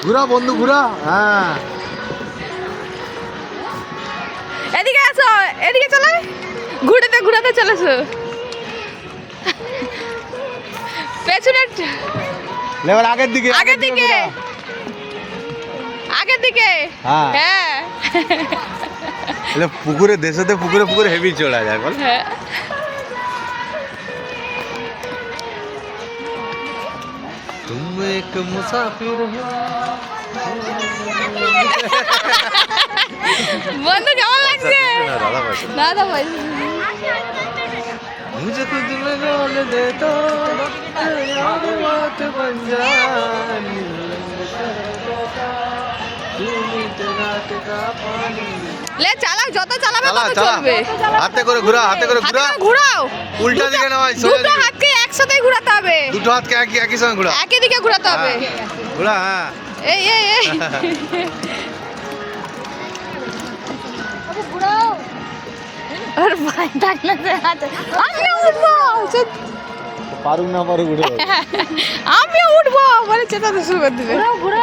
ঘুরা বন্ধু ঘুরা। হ্যাঁ এদিকে আসো, এদিকে চলো, ঘুরাতে ঘুরাতে চলেছো। পেছনে এবার আগের দিকে আগের দিকে, আগের দিকে। হ্যাঁ হ্যাঁ পুকুরে দেশেতে পুকুরে পুকুরে হেভি চড়া যায় বল। হ্যাঁ तुम एक मुसाफिर हो। বন্ধু কেমন লাগছে? দাদা ভাই मुझे खुद में डाल दे तो यार बात बन जानी। লে চালাও, যত চালাবে চালা তত চালা চলবে। হাতে করে ঘুরা হাতে করে ঘুরা। হাতে করে ঘুরাও, উল্টা দিকে নামাই দুটো হাতকে একসাথে ঘোরাতে হবে, দুটো হাতকে একই সঙ্গে ঘুরা। একই দিকে ঘোরাতে হবে। ঘুরা হ্যাঁ এই এই এই আর ভাই ডাকনা দে হাতে, আমি উঠবো, পারুক না পারুক উঠে আমি উঠবো বলে চেতাতে শুরু করে দিবে।